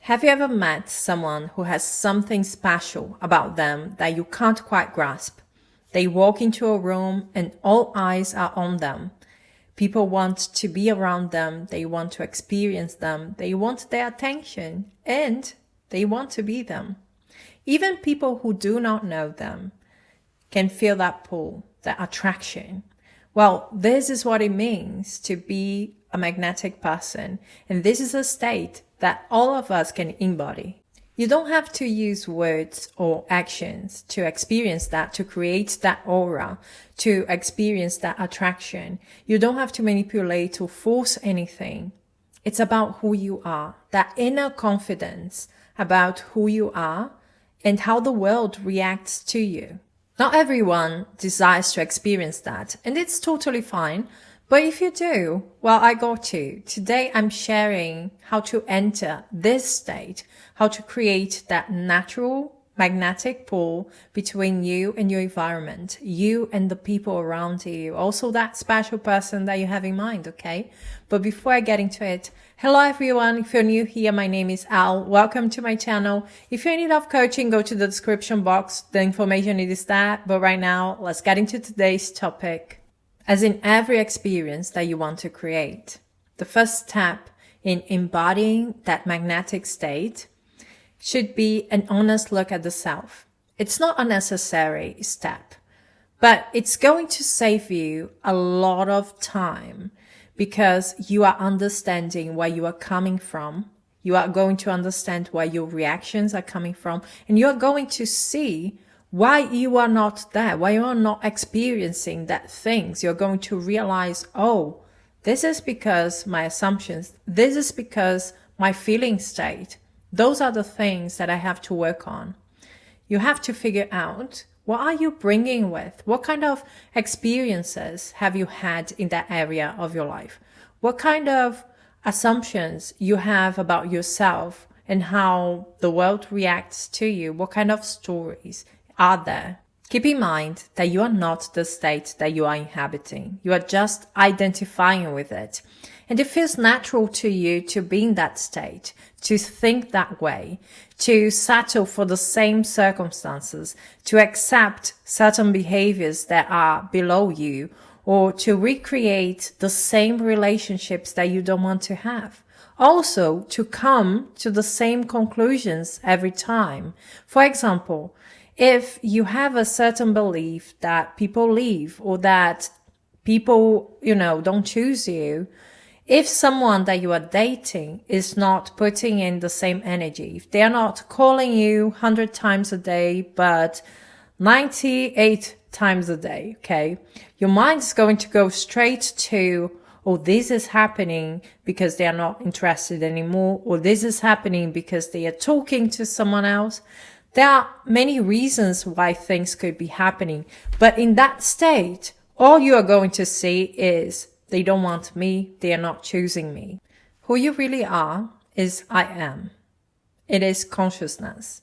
Have you ever met someone who has something special about them that you can't quite grasp? They walk into a room and all eyes are on them. People want to be around them. They want to experience them. They want their attention and they want to be them. Even people who do not know them can feel that pull, that attraction. Well, this is what it means to be a magnetic person. And this is a state that all of us can embody. You don't have to use words or actions to experience that, to create that aura, to experience that attraction. You don't have to manipulate or force anything. It's about who you are, that inner confidence about who you are and how the world reacts to you. Not everyone desires to experience that, and it's totally fine. But if you do, well, I got you. Today I'm sharing how to enter this state, how to create that natural magnetic pull between you and your environment, you and the people around you, also that special person that you have in mind, okay? But before I get into it, hello everyone. If you're new here, my name is Al. Welcome to my channel. If you're in need of coaching, go to the description box. The information is there. But right now, let's get into today's topic. As in every experience that you want to create, the first step in embodying that magnetic state should be an honest look at the self. It's not a necessary step, but it's going to save you a lot of time because you are understanding where you are coming from. You are going to understand where your reactions are coming from, and you are going to see why you are not there, why you are not experiencing that things. You're going to realize, oh, this is because my assumptions, this is because my feeling state. Those are the things that I have to work on. You have to figure out, what are you bringing with? What kind of experiences have you had in that area of your life? What kind of assumptions you have about yourself and how the world reacts to you? What kind of stories are there? Keep in mind that you are not the state that you are inhabiting. You are just identifying with it. And it feels natural to you to be in that state, to think that way, to settle for the same circumstances, to accept certain behaviors that are below you, or to recreate the same relationships that you don't want to have. Also, to come to the same conclusions every time. For example, if you have a certain belief that people leave or that people, don't choose you, if someone that you are dating is not putting in the same energy, if they are not calling you 100 times a day, but 98 times a day, okay, your mind is going to go straight to, oh, this is happening because they are not interested anymore, or this is happening because they are talking to someone else. There are many reasons why things could be happening, but in that state, all you are going to see is they don't want me, they are not choosing me. Who you really are is I am. It is consciousness.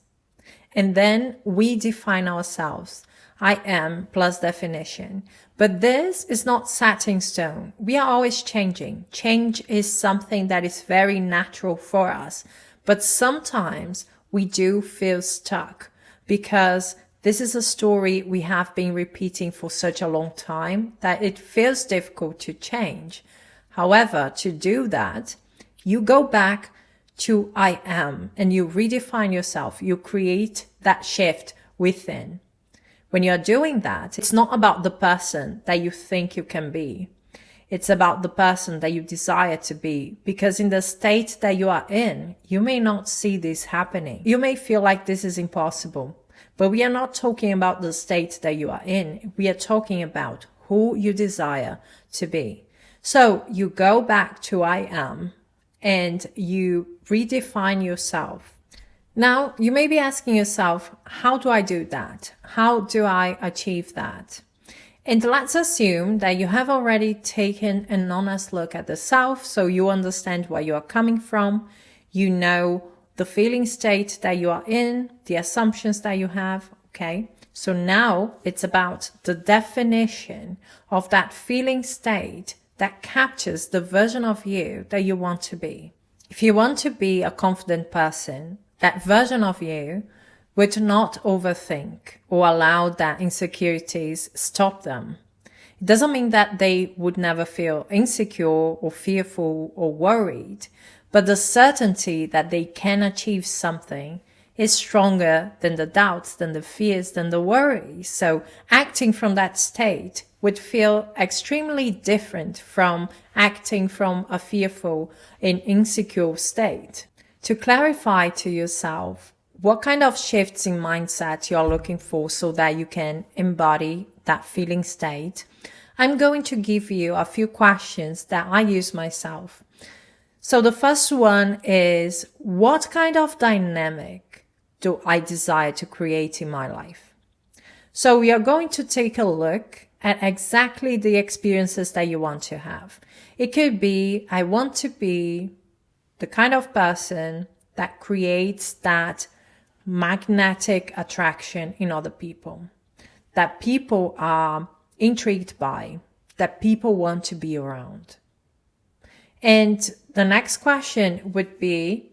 And then we define ourselves. I am plus definition. But this is not set in stone. We are always changing. Change is something that is very natural for us. But sometimes we do feel stuck because this is a story we have been repeating for such a long time that it feels difficult to change. However, to do that, you go back to I am and you redefine yourself. You create that shift within. When you're doing that, it's not about the person that you think you can be. It's about the person that you desire to be, because in the state that you are in, you may not see this happening. You may feel like this is impossible, but we are not talking about the state that you are in. We are talking about who you desire to be. So you go back to I am and you redefine yourself. Now, you may be asking yourself, how do I do that? How do I achieve that? And let's assume that you have already taken an honest look at the self, so you understand where you are coming from. You know the feeling state that you are in, the assumptions that you have, okay? So now it's about the definition of that feeling state that captures the version of you that you want to be. If you want to be a confident person, that version of you would not overthink or allow that insecurities stop them. It doesn't mean that they would never feel insecure or fearful or worried, but the certainty that they can achieve something is stronger than the doubts, than the fears, than the worries. So acting from that state would feel extremely different from acting from a fearful and insecure state. To clarify to yourself what kind of shifts in mindset you're looking for so that you can embody that feeling state, I'm going to give you a few questions that I use myself. So the first one is, what kind of dynamic do I desire to create in my life? So we are going to take a look at exactly the experiences that you want to have. It could be, I want to be the kind of person that creates that magnetic attraction in other people, that people are intrigued by, that people want to be around. And the next question would be,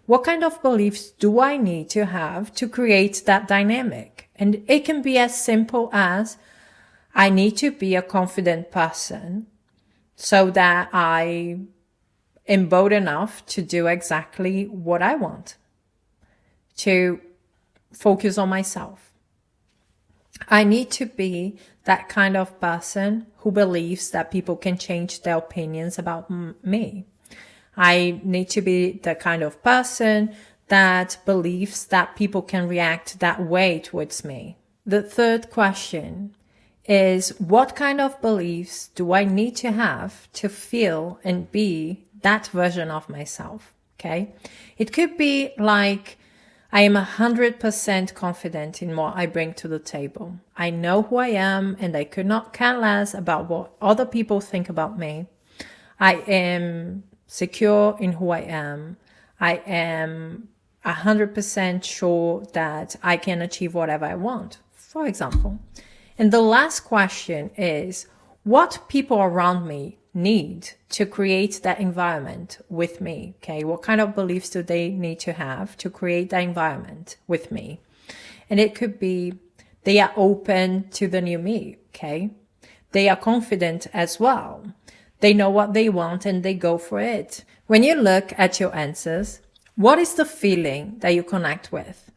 what kind of beliefs do I need to have to create that dynamic? And it can be as simple as, I need to be a confident person so that I am bold enough to do exactly what I want, to focus on myself. I need to be that kind of person who believes that people can change their opinions about me. I need to be the kind of person that believes that people can react that way towards me. The third question is, what kind of beliefs do I need to have to feel and be that version of myself? Okay. It could be like, I am 100% confident in what I bring to the table. I know who I am and I could not care less about what other people think about me. I am secure in who I am. I am 100% sure that I can achieve whatever I want, for example. And the last question is, what people around me need to create that environment with me? Okay. What kind of beliefs do they need to have to create that environment with me? And it could be, they are open to the new me. Okay. They are confident as well. They know what they want and they go for it. When you look at your answers, what is the feeling that you connect with?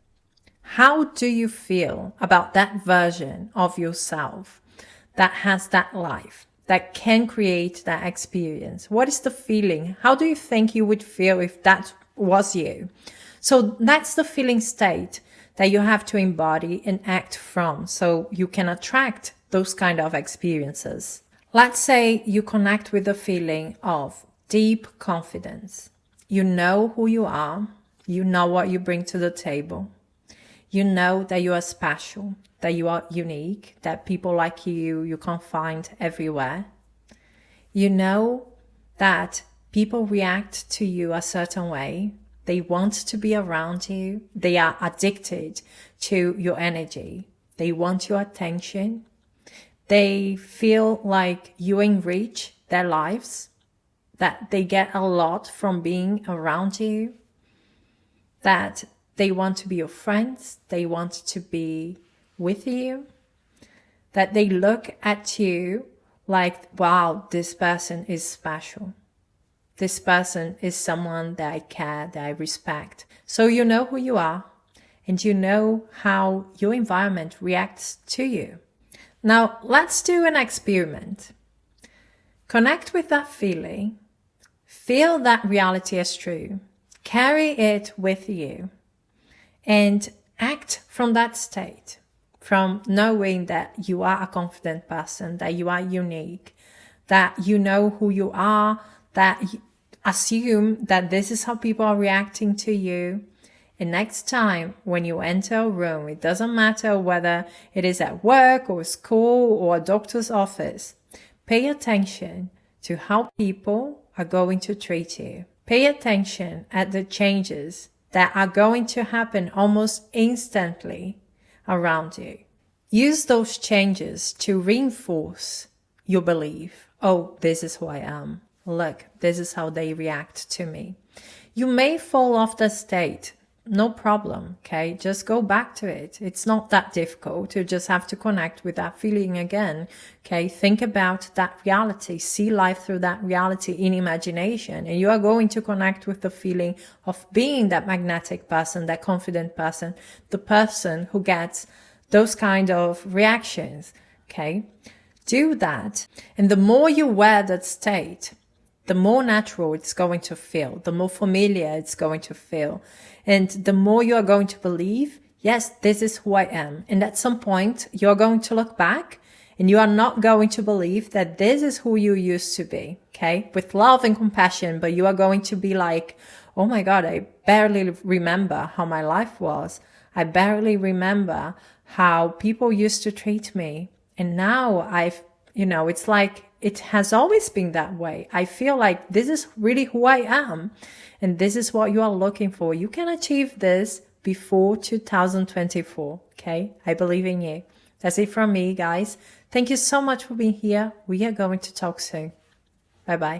How do you feel about that version of yourself that has that life, that can create that experience? What is the feeling? How do you think you would feel if that was you? So that's the feeling state that you have to embody and act from so you can attract those kind of experiences. Let's say you connect with the feeling of deep confidence. You know who you are. You know what you bring to the table. You know that you are special, that you are unique, that people like you can't find everywhere. You know that people react to you a certain way. They want to be around you. They are addicted to your energy. They want your attention. They feel like you enrich their lives, that they get a lot from being around you, that they want to be your friends, they want to be with you, that they look at you like, wow, this person is special. This person is someone that I care, that I respect. So you know who you are and you know how your environment reacts to you. Now, let's do an experiment. Connect with that feeling. Feel that reality as true. Carry it with you. And act from that state. From knowing that you are a confident person, that you are unique, that you know who you are, that assume that this is how people are reacting to you. And next time when you enter a room, it doesn't matter whether it is at work or school or a doctor's office, pay attention to how people are going to treat you. Pay attention at the changes that are going to happen almost instantly around you. Use those changes to reinforce your belief. Oh, this is who I am. Look, this is how they react to me. You may fall off the state. No problem, okay? Just go back to it. It's not that difficult. You just have to connect with that feeling again, okay? Think about that reality. See life through that reality in imagination. And you are going to connect with the feeling of being that magnetic person, that confident person, the person who gets those kind of reactions, okay? Do that. And the more you wear that state, the more natural it's going to feel, the more familiar it's going to feel. And the more you are going to believe, yes, this is who I am. And at some point, you're going to look back and you are not going to believe that this is who you used to be, okay? With love and compassion, but you are going to be like, oh my God, I barely remember how my life was. I barely remember how people used to treat me. And now it's like, it has always been that way. I feel like this is really who I am. And this is what you are looking for. You can achieve this before 2024. Okay. I believe in you. That's it from me, guys. Thank you so much for being here. We are going to talk soon. Bye bye.